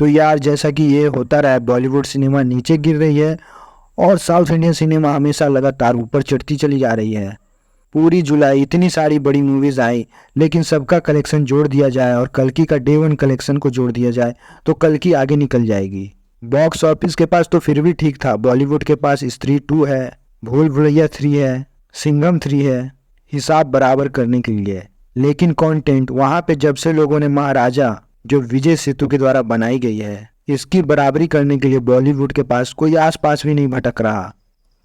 तो यार जैसा कि ये होता रहा है, बॉलीवुड सिनेमा नीचे गिर रही है और साउथ इंडियन सिनेमा हमेशा लगातार ऊपर चढ़ती चली जा रही है। पूरी जुलाई इतनी सारी बड़ी मूवीज आई, लेकिन सबका कलेक्शन जोड़ दिया जाए और कल्कि का डे वन कलेक्शन को जोड़ दिया जाए तो कल्कि आगे निकल जाएगी। बॉक्स ऑफिस के पास तो फिर भी ठीक था, बॉलीवुड के पास स्त्री 2 है, भूल भुलैया 3 है, सिंघम 3 है, हिसाब बराबर करने के लिए। लेकिन कंटेंट वहां पे जब से लोगों ने महाराजा जो विजय सेतु के द्वारा बनाई गई है इसकी बराबरी करने के लिए बॉलीवुड के पास कोई आसपास भी नहीं भटक रहा।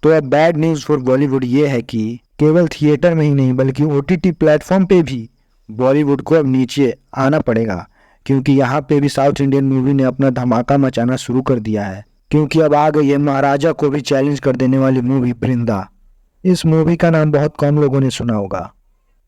तो अब बैड न्यूज़ फॉर बॉलीवुड ये है कि केवल थिएटर में ही नहीं बल्कि OTT प्लेटफॉर्म पे भी बॉलीवुड को अब नीचे आना पड़ेगा, क्योंकि यहाँ पे भी साउथ इंडियन मूवी ने अपना धमाका मचाना शुरू कर दिया है। क्योंकि अब आ गई है महाराजा को भी चैलेंज कर देने वाली मूवी वृंदा। इस मूवी का नाम बहुत कम लोगों ने सुना होगा,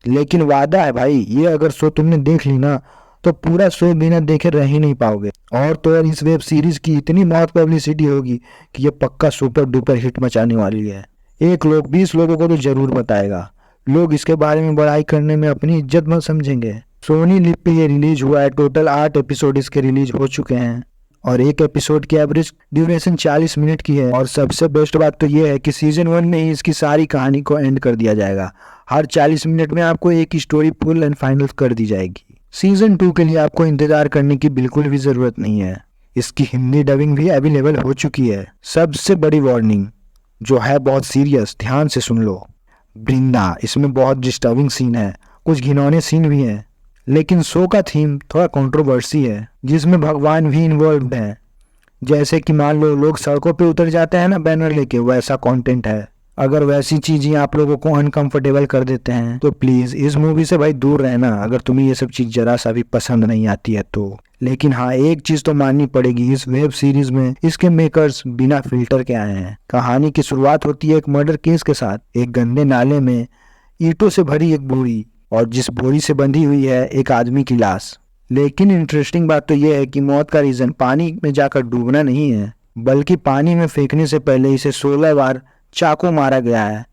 लेकिन वादा है भाई, ये अगर शो तुमने देख ली ना तो पूरा शो बिना देखे रह ही नहीं पाओगे। और तो और इस वेब सीरीज की इतनी मौत पब्लिसिटी होगी कि ये पक्का सुपर डुपर हिट मचाने वाली है। 20 लोगों को तो जरूर बताएगा। लोग इसके बारे में बड़ाई करने में अपनी इज्जत मत समझेंगे। सोनी लिव पे ये रिलीज हुआ है, टोटल 8 एपिसोड इसके रिलीज हो चुके हैं और एक एपिसोड की एवरेज ड्यूरेशन 40 मिनट की है। और सबसे बेस्ट बात तो ये है कि सीजन 1 में ही इसकी सारी कहानी को एंड कर दिया जाएगा। हर 40 मिनट में आपको एक स्टोरी फुल एंड फाइनल कर दी जाएगी। सीजन 2 के लिए आपको इंतजार करने की बिल्कुल भी जरूरत नहीं है, इसकी हिंदी डबिंग भी अवेलेबल हो चुकी है। सबसे बड़ी वार्निंग जो है बहुत सीरियस, ध्यान से सुन लो। वृंदा, इसमें बहुत डिस्टर्बिंग सीन है, कुछ घिनौने सीन भी हैं, लेकिन शो का थीम थोड़ा कंट्रोवर्सी है जिसमें भगवान भी इन्वॉल्व हैं। जैसे कि मान लो लोग सड़कों पे उतर जाते हैं ना बैनर लेके, वैसा कंटेंट है। अगर वैसी चीजें आप लोगों को अनकंफर्टेबल कर देते हैं तो प्लीज इस मूवी से भाई दूर रहना, अगर तुम्हें ये सब चीज जरा सा भी पसंद नहीं आती है तो। लेकिन हाँ, एक चीज तो माननी पड़ेगी, इस वेब सीरीज में इसके मेकर्स बिना फिल्टर के आए हैं। कहानी की शुरुआत होती है एक मर्डर केस के साथ। एक गंदे नाले में ईंटों से भरी एक बोरी और जिस बोरी से बंधी हुई है एक आदमी की लाश। लेकिन इंटरेस्टिंग बात तो यह है कि मौत का रीजन पानी में जाकर डूबना नहीं है, बल्कि पानी में फेंकने से पहले इसे 16 बार चाकू मारा गया है।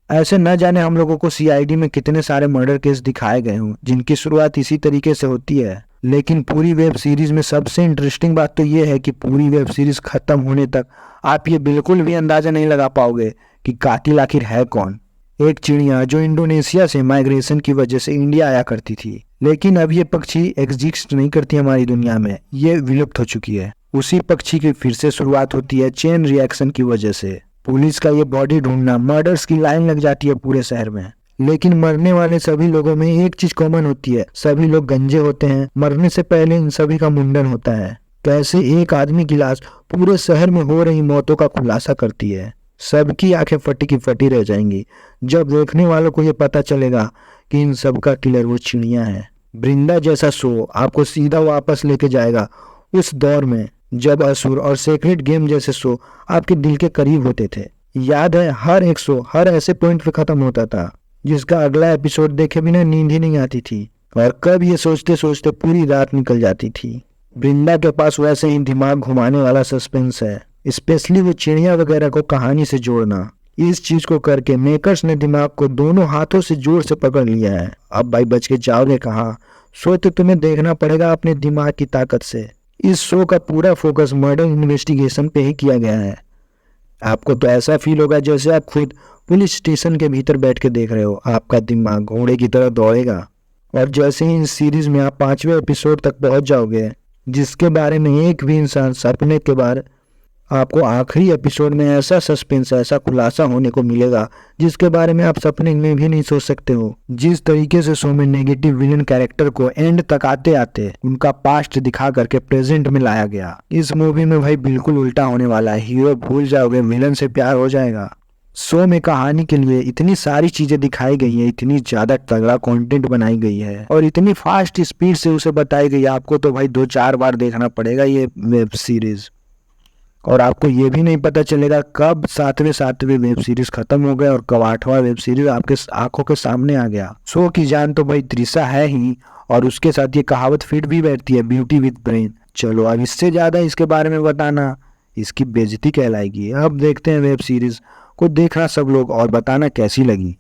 ऐसे न जाने हम लोगों को CID में कितने सारे मर्डर केस दिखाए गए हों जिनकी शुरुआत इसी तरीके से होती है। लेकिन पूरी वेब सीरीज में सबसे इंटरेस्टिंग बात तो ये है कि पूरी वेब सीरीज खत्म होने तक आप ये बिल्कुल भी अंदाजा नहीं लगा पाओगे कि कातिल आखिर है कौन। एक चिड़िया जो इंडोनेशिया से माइग्रेशन की वजह से इंडिया आया करती थी, लेकिन अब ये पक्षी एग्जिस्ट नहीं करती हमारी दुनिया में, ये विलुप्त हो चुकी है। उसी पक्षी की फिर से शुरुआत होती है चेन रिएक्शन की वजह से। पुलिस का ये बॉडी ढूंढना, मर्डर्स की लाइन लग जाती है पूरे शहर में। लेकिन मरने वाले सभी लोगों में एक चीज कॉमन होती है, सभी लोग गंजे होते हैं। मरने से पहले इन सभी का मुंडन होता है। तो ऐसे एक आदमी की लाश पूरे शहर में हो रही मौतों का खुलासा करती है। सबकी आंखें फटी की फटी रह जाएंगी जब देखने वालों को ये पता चलेगा कि इन सब का किलर वो चिड़िया है। वृंदा जैसा शो आपको सीधा वापस लेके जाएगा उस दौर में जब असुर और सेक्रेट गेम जैसे शो आपके दिल के करीब होते थे। याद है, हर एक शो हर ऐसे पॉइंट पे खत्म होता था जिसका अगला एपिसोड देखे बिना नींद ही नहीं आती थी, और कब ये सोचते सोचते पूरी रात निकल जाती थी। वृंदा के पास वैसे ही दिमाग घुमाने वाला सस्पेंस है, स्पेशली वो चिड़िया वगैरह को कहानी से जोड़ना। इस चीज को करके मेकर्स ने दिमाग को दोनों हाथों से जोर से पकड़ लिया है। अब भाई बच के जाओगे कहाँ, शो तो तुम्हें देखना पड़ेगा अपने दिमाग की ताकत से। इस शो का पूरा फोकस मर्डर इन्वेस्टिगेशन पे ही किया गया है। आपको तो ऐसा फील होगा जैसे आप खुद पुलिस स्टेशन के भीतर बैठ के देख रहे हो। आपका दिमाग घोड़े की तरह दौड़ेगा। और जैसे ही इस सीरीज में आप 5वें एपिसोड तक पहुंच जाओगे, जिसके बारे में एक भी इंसान सपने के बाद, आपको आखिरी एपिसोड में ऐसा सस्पेंस, ऐसा खुलासा होने को मिलेगा जिसके बारे में आप सपने में भी नहीं सोच सकते हो। जिस तरीके से शो में नेगेटिव विलन कैरेक्टर को एंड तक आते आते उनका पास्ट दिखा करके प्रेजेंट में लाया गया, इस मूवी में भाई बिल्कुल उल्टा होने वाला है। हीरो भूल जाओगे, विलन से प्यार हो जाएगा। शो में कहानी के लिए इतनी सारी चीजें दिखाई गई है, इतनी ज्यादा तगड़ा कंटेंट बनाई गई है और इतनी फास्ट स्पीड से उसे बताई गई, आपको तो भाई 2-4 बार देखना पड़ेगा ये वेब सीरीज। और आपको ये भी नहीं पता चलेगा कब 7वें वेब सीरीज खत्म हो गया और कब 8वां वेब सीरीज आपके आंखों के सामने आ गया। शो की जान तो भाई त्रिशा है ही, और उसके साथ ये कहावत फिट भी बैठती है, ब्यूटी विद ब्रेन। चलो अब इससे ज्यादा इसके बारे में बताना इसकी बेइज्जती कहलाएगी। अब देखते हैं वेब सीरीज को, देखना सब लोग और बताना कैसी लगी।